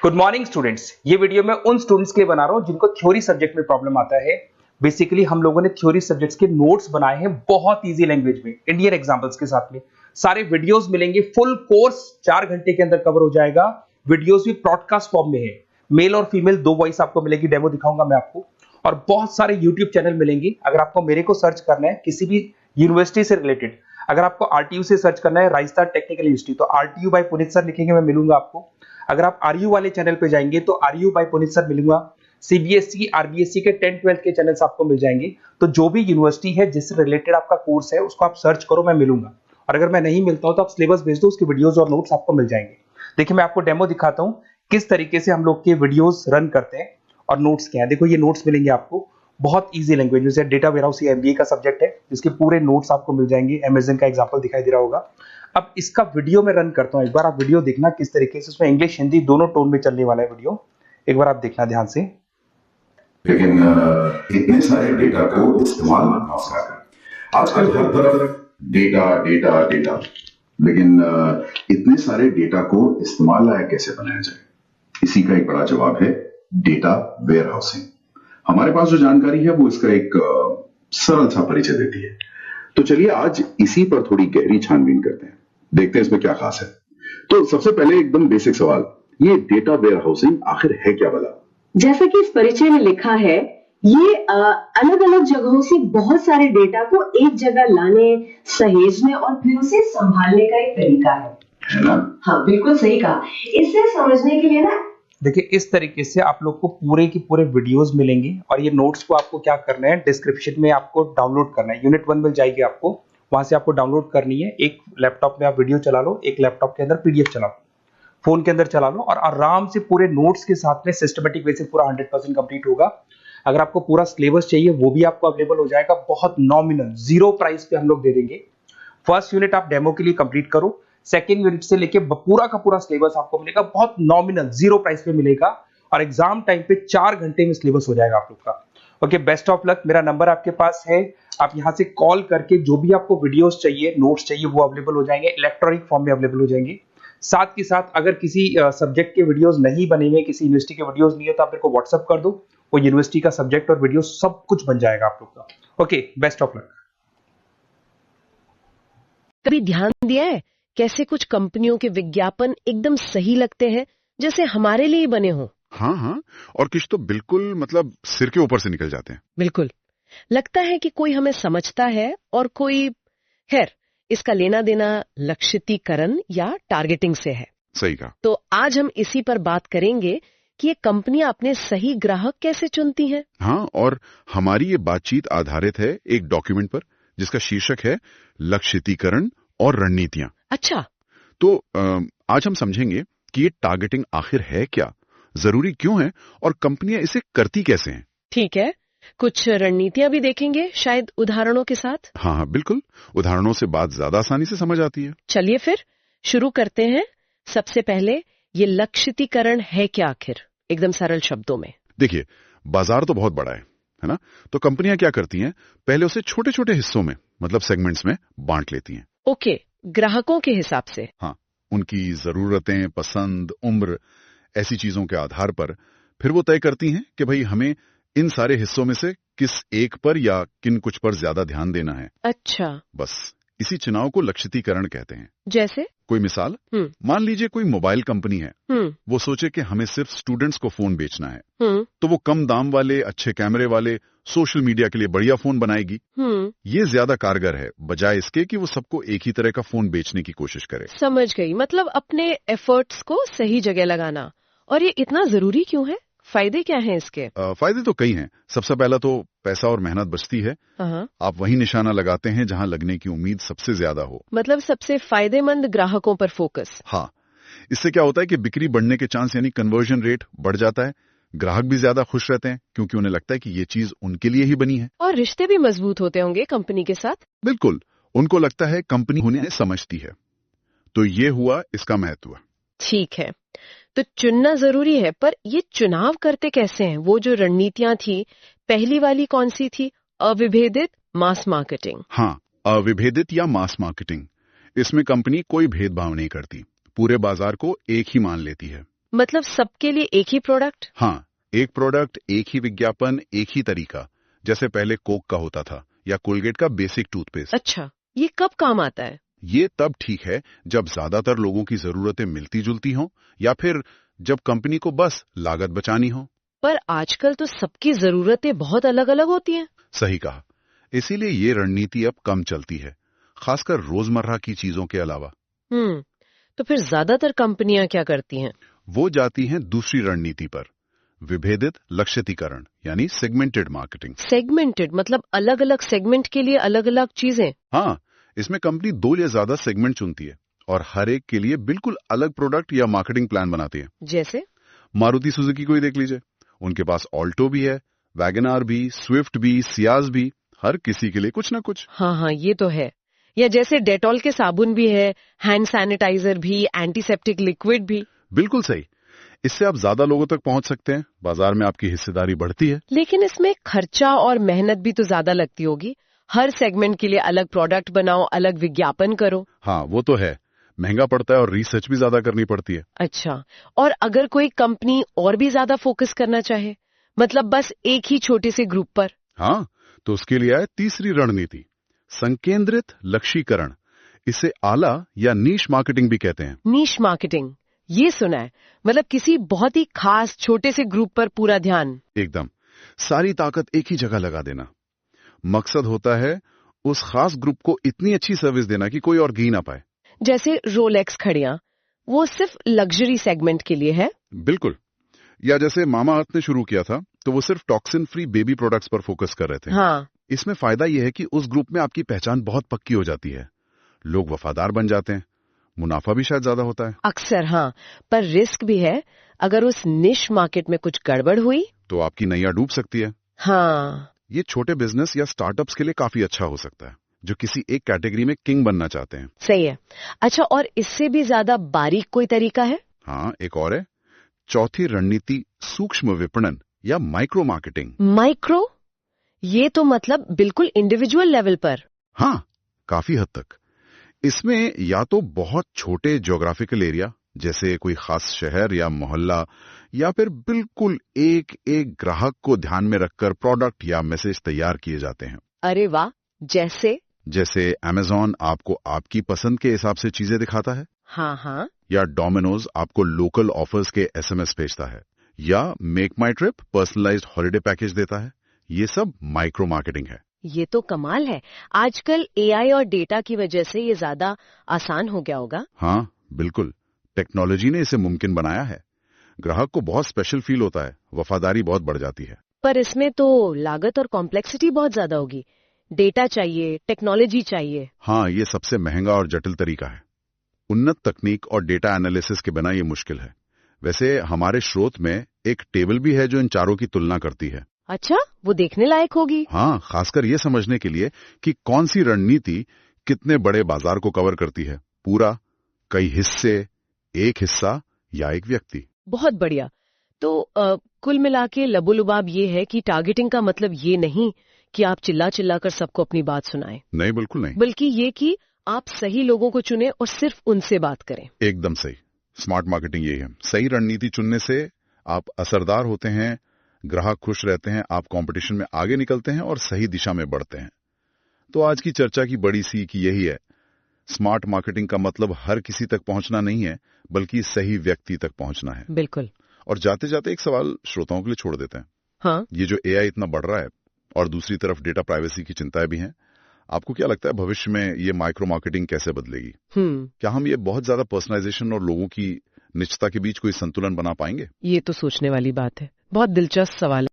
Good morning students. ये video मैं उन स्टूडेंट्स के लिए बना रहा हूं जिनको थ्योरी सब्जेक्ट में प्रॉब्लम आता है। बेसिकली हम लोगों ने थ्योरी सब्जेक्ट्स के नोट्स बनाए हैं बहुत इजी लैंग्वेज में, इंडियन एग्जांपल्स के साथ में। सारे वीडियोस मिलेंगे, फुल कोर्स 4 घंटे के अंदर कवर हो जाएगा। वीडियोस भी ब्रॉडकास्ट फॉर्म में है, मेल और फीमेल 2 वॉइस आपको मिलेगी, डेमो दिखाऊंगा मैं आपको। और बहुत सारे यूट्यूब चैनल मिलेंगे। अगर आपको मेरे को सर्च करना है किसी भी यूनिवर्सिटी से रिलेटेड, अगर आपको आरटीयू से सर्च करना है राजस्थान टेक्निकल यूनिवर्सिटी, तो आरटीयू बाय पुनीत सर लिखेंगे, मैं मिलूंगा आपको। अगर आप आरयू वाले चैनल पे जाएंगे तो आरयू बाय पुनीत सर मिलूंगा। सीबीएसई आरबीएसई के 10-12 के चैनल्स आपको मिल जाएंगे। तो जो भी यूनिवर्सिटी है जिससे रिलेटेड आपका कोर्स है उसको आप सर्च करो, मैं मिलूंगा। और अगर मैं नहीं मिलता हूं तो आप सिलेबस भेज दो, उसके वीडियोस और नोट्स आपको मिल जाएंगे। देखिए मैं आपको डेमो दिखाता हूं किस तरीके से हम लोग के वीडियोस रन करते हैं और नोट्स क्या है। देखो ये नोट्स मिलेंगे आपको बहुत इजी लैंग्वेज में, डेटा वेयरहाउस या एमबीए का सब्जेक्ट है, जिसके पूरे नोट्स आपको मिल जाएंगे। अमेज़न का एग्जांपल दिखाई दे रहा होगा। अब इसका वीडियो में रन करता हूं, एक बार आप वीडियो देखना किस तरीके से, उसमें इंग्लिश हिंदी दोनों टोन में चलने वाला है वीडियो। एक बार आप देखना ध्यान से। लेकिन इतने सारे डेटा को इस्तेमाल ना कर, आजकल हर तरफ डेटा डेटा डेटा, लेकिन इतने सारे डेटा को इस्तेमाल लायक कैसे बनाया जाए, इसी का एक बड़ा जवाब है डेटा वेयरहाउसिंग। हमारे पास जो जानकारी है वो इसका एक सरल सा परिचय देती है। तो चलिए आज इसी पर थोड़ी गहरी छानबीन करते हैं, देखते हैं इसमें क्या खास है। तो सबसे पहले एकदम बेसिक सवाल, ये डेटा वेयरहाउसिंग आखिर है क्या भला? जैसा कि इस परिचय में लिखा है, ये अलग अलग जगहों से बहुत सारे डेटा को एक जगह लाने, सहेजने और फिर उसे संभालने का एक तरीका है ना? हाँ, बिल्कुल सही कहा। इसे समझने के लिए ना, देखिए इस तरीके से आप लोग को पूरे की पूरे वीडियोस मिलेंगे और ये नोट्स को आपको क्या करना है, डिस्क्रिप्शन में आपको डाउनलोड करना है। यूनिट 1 मिल जाएगी आपको, वहां से आपको डाउनलोड करनी है। एक लैपटॉप में आप वीडियो चला लो, एक लैपटॉप के अंदर पीडीएफ चला लो, फोन के अंदर चला लो और आराम से पूरे नोट्स के साथ में सिस्टमेटिक वे से पूरा 100% कंप्लीट होगा। अगर आपको पूरा सिलेबस चाहिए वो भी आपको अवेलेबल हो जाएगा, बहुत नॉमिनल 0 प्राइस पे हम लोग दे देंगे। फर्स्ट यूनिट आप डेमो के लिए कंप्लीट करो, सेकेंड यूनिट से लेके पूरा का पूरा सिलेबस आपको मिलेगा, बहुत नॉमिनल 0 प्राइस पे मिलेगा। और एग्जाम टाइम पे 4 घंटे में सिलेबस हो जाएगा आप लोग का। Okay, best of luck. मेरा नंबर आपके पास है, आप यहां से कॉल करके जो भी आपको वीडियोस चाहिए, नोट्स चाहिए, वो अवेलेबल हो जाएंगे, इलेक्ट्रॉनिक फॉर्म में अवेलेबल हो जाएंगे। साथ के साथ अगर किसी सब्जेक्ट के वीडियोस नहीं बने हुए, किसी यूनिवर्सिटी के वीडियोस नहीं है, तो आप मेरे को व्हाट्सएप कर दो, वो यूनिवर्सिटी का सब्जेक्ट और वीडियो सब कुछ बन जाएगा आप लोग का। Okay, best of luck. कभी ध्यान दिया है कैसे कुछ कंपनियों के विज्ञापन एकदम सही लगते हैं, जैसे हमारे लिए बने हों? हाँ हाँ, और कुछ तो बिल्कुल मतलब सिर के ऊपर से निकल जाते हैं। बिल्कुल, लगता है कि कोई हमें समझता है और कोई, खैर इसका लेना देना लक्षितीकरण या टारगेटिंग से है। सही कहा। तो आज हम इसी पर बात करेंगे कि ये कंपनियां अपने सही ग्राहक कैसे चुनती हैं। हाँ, और हमारी ये बातचीत आधारित है एक डॉक्यूमेंट पर जिसका शीर्षक है लक्षितीकरण और रणनीतियां। अच्छा, तो आज हम समझेंगे कि ये टारगेटिंग आखिर है क्या, जरूरी क्यों है और कंपनियां इसे करती कैसे हैं। ठीक है, कुछ रणनीतियां भी देखेंगे शायद उदाहरणों के साथ। हाँ हाँ बिल्कुल, उदाहरणों से बात ज्यादा आसानी से समझ आती है। चलिए फिर शुरू करते हैं। सबसे पहले ये लक्षितीकरण है क्या आखिर, एकदम सरल शब्दों में। देखिए, बाजार तो बहुत बड़ा है ना? तो कंपनियां क्या करती हैं, पहले उसे छोटे छोटे हिस्सों में, मतलब सेगमेंट्स में बांट लेती हैं। ओके, ग्राहकों के हिसाब से। हाँ, उनकी जरूरतें, पसंद, उम्र, ऐसी चीजों के आधार पर फिर वो तय करती हैं कि भाई हमें इन सारे हिस्सों में से किस एक पर या किन कुछ पर ज्यादा ध्यान देना है। अच्छा, बस इसी चुनाव को लक्षितीकरण कहते हैं। जैसे कोई मिसाल, मान लीजिए कोई मोबाइल कंपनी है, वो सोचे कि हमें सिर्फ स्टूडेंट्स को फोन बेचना है, तो वो कम दाम वाले, अच्छे कैमरे वाले, सोशल मीडिया के लिए बढ़िया फोन बनाएगी। ये ज्यादा कारगर है बजाय इसके कि वो सबको एक ही तरह का फोन बेचने की कोशिश करे। समझ गई, मतलब अपने एफर्ट्स को सही जगह लगाना। और ये इतना जरूरी क्यों है, फायदे क्या हैं इसके? फायदे तो कई हैं। सबसे पहला तो पैसा और मेहनत बचती है। आप वही निशाना लगाते हैं जहां लगने की उम्मीद सबसे ज्यादा हो, मतलब सबसे फायदेमंद ग्राहकों पर फोकस। हाँ, इससे क्या होता है कि बिक्री बढ़ने के चांस यानी कन्वर्जन रेट बढ़ जाता है। ग्राहक भी ज्यादा खुश रहते हैं क्योंकि उन्हें लगता है कि ये चीज उनके लिए ही बनी है। और रिश्ते भी मजबूत होते होंगे कंपनी के साथ। बिल्कुल, उनको लगता है कंपनी उन्हें समझती है। तो ये हुआ इसका महत्व। ठीक है, तो चुनना जरूरी है, पर ये चुनाव करते कैसे हैं? वो जो रणनीतियां थी, पहली वाली कौन सी थी, अविभेदित मास मार्केटिंग? हाँ, अविभेदित या मास मार्केटिंग, इसमें कंपनी कोई भेदभाव नहीं करती, पूरे बाजार को एक ही मान लेती है। मतलब सबके लिए एक ही प्रोडक्ट? हाँ, एक प्रोडक्ट, एक ही विज्ञापन, एक ही तरीका, जैसे पहले कोक का होता था या कोलगेट का बेसिक टूथपेस्ट। अच्छा, ये कब काम आता है? ये तब ठीक है जब ज्यादातर लोगों की जरूरतें मिलती जुलती हों या फिर जब कंपनी को बस लागत बचानी हो। पर आजकल तो सबकी जरूरतें बहुत अलग अलग होती हैं। सही कहा, इसीलिए ये रणनीति अब कम चलती है, खासकर रोजमर्रा की चीजों के अलावा। तो फिर ज्यादातर कंपनियां क्या करती हैं? वो जाती हैं दूसरी रणनीति पर, विभेदित लक्षितीकरण यानी सेगमेंटेड मार्केटिंग। सेगमेंटेड मतलब अलग अलग सेगमेंट के लिए अलग अलग चीजें? हाँ, इसमें कंपनी 2 या ज्यादा सेगमेंट चुनती है और हर एक के लिए बिल्कुल अलग प्रोडक्ट या मार्केटिंग प्लान बनाती है। जैसे मारुति सुजुकी को ही देख लीजिए, उनके पास ऑल्टो भी है, वैगनआर भी, स्विफ्ट भी, सियाज भी, हर किसी के लिए कुछ ना कुछ। हाँ, ये तो है। या जैसे डेटॉल के साबुन भी है, हैंड सैनिटाइजर भी, एंटीसेप्टिक लिक्विड भी। बिल्कुल सही, इससे आप ज्यादा लोगों तक पहुंच सकते हैं, बाजार में आपकी हिस्सेदारी बढ़ती है। लेकिन इसमें खर्चा और मेहनत भी तो ज्यादा लगती होगी। हर सेगमेंट के लिए अलग प्रोडक्ट बनाओ, अलग विज्ञापन करो। हाँ, वो तो है, महंगा पड़ता है और रिसर्च भी ज्यादा करनी पड़ती है। अच्छा, और अगर कोई कंपनी और भी ज्यादा फोकस करना चाहे, मतलब बस एक ही छोटे से ग्रुप पर? हाँ, तो उसके लिए आए तीसरी रणनीति, संकेंद्रित लक्ष्यीकरण। इसे आला या नीश मार्केटिंग भी कहते हैं। नीश मार्केटिंग, ये सुना है, मतलब किसी बहुत ही खास छोटे से ग्रुप पर पूरा ध्यान। एकदम, सारी ताकत एक ही जगह लगा देना। मकसद होता है उस खास ग्रुप को इतनी अच्छी सर्विस देना कि कोई और गी ना पाए। जैसे रोलेक्स घड़ियां, वो सिर्फ लग्जरी सेगमेंट के लिए है। बिल्कुल, या जैसे मामा अर्थ ने शुरू किया था तो वो सिर्फ टॉक्सिन फ्री बेबी प्रोडक्ट्स पर फोकस कर रहे थे। हाँ, इसमें फायदा यह है कि उस ग्रुप में आपकी पहचान बहुत पक्की हो जाती है, लोग वफादार बन जाते हैं, मुनाफा भी शायद ज्यादा होता है। अक्सर हाँ, पर रिस्क भी है। अगर उस निश मार्केट में कुछ गड़बड़ हुई तो आपकी नैया डूब सकती है। हाँ, ये छोटे बिजनेस या स्टार्टअप्स के लिए काफी अच्छा हो सकता है, जो किसी एक कैटेगरी में किंग बनना चाहते हैं। सही है। अच्छा, और इससे भी ज्यादा बारीक कोई तरीका है? हाँ, एक और है, चौथी रणनीति, सूक्ष्म विपणन या माइक्रो मार्केटिंग। माइक्रो, ये तो मतलब बिल्कुल इंडिविजुअल लेवल पर? हाँ, काफी हद तक। इसमें या तो बहुत छोटे ज्योग्राफिकल एरिया, जैसे कोई खास शहर या मोहल्ला, या फिर बिल्कुल एक एक ग्राहक को ध्यान में रखकर प्रोडक्ट या मैसेज तैयार किए जाते हैं। अरे वाह, जैसे अमेज़न आपको आपकी पसंद के हिसाब से चीजें दिखाता है। हाँ, या डोमिनोज आपको लोकल ऑफर्स के एसएमएस भेजता है, या मेक माई ट्रिप पर्सनलाइज्ड हॉलिडे पैकेज देता है। ये सब माइक्रो मार्केटिंग है। ये तो कमाल है। आजकल एआई और डेटा की वजह से ये ज्यादा आसान हो गया होगा। हाँ, बिल्कुल, टेक्नोलॉजी ने इसे मुमकिन बनाया है। ग्राहक को बहुत स्पेशल फील होता है, वफादारी बहुत बढ़ जाती है। पर इसमें तो लागत और कॉम्प्लेक्सिटी बहुत ज्यादा होगी। डेटा चाहिए, टेक्नोलॉजी चाहिए। हाँ, ये सबसे महंगा और जटिल तरीका है। उन्नत तकनीक और डेटा एनालिसिस के बिना ये मुश्किल है। वैसे हमारे स्रोत में एक टेबल भी है जो इन चारों की तुलना करती है। अच्छा, वो देखने लायक होगी। हाँ, खासकर ये समझने के लिए कि कौन सी रणनीति कितने बड़े बाजार को कवर करती है, पूरा, कई हिस्से, एक हिस्सा या एक व्यक्ति। बहुत बढ़िया। तो कुल मिला के लबोलुबाब ये है कि टारगेटिंग का मतलब ये नहीं कि आप चिल्ला चिल्ला कर सबको अपनी बात सुनाएं। नहीं, बिल्कुल नहीं। बल्कि ये कि आप सही लोगों को चुने और सिर्फ उनसे बात करें। एकदम सही। स्मार्ट मार्केटिंग यही है। सही रणनीति चुनने से आप असरदार होते हैं, ग्राहक खुश रहते हैं, आप कंपटीशन में आगे निकलते हैं और सही दिशा में बढ़ते हैं। तो आज की चर्चा की बड़ी सीख यही है, स्मार्ट मार्केटिंग का मतलब हर किसी तक पहुंचना नहीं है, बल्कि सही व्यक्ति तक पहुंचना है। बिल्कुल। और जाते जाते एक सवाल श्रोताओं के लिए छोड़ देते हैं। हाँ, ये जो एआई इतना बढ़ रहा है और दूसरी तरफ डेटा प्राइवेसी की चिंताएं भी हैं, आपको क्या लगता है भविष्य में ये माइक्रो मार्केटिंग कैसे बदलेगी? क्या हम ये बहुत ज्यादा पर्सनलाइजेशन और लोगों की निजता के बीच कोई संतुलन बना पाएंगे? ये तो सोचने वाली बात है। बहुत दिलचस्प सवाल है।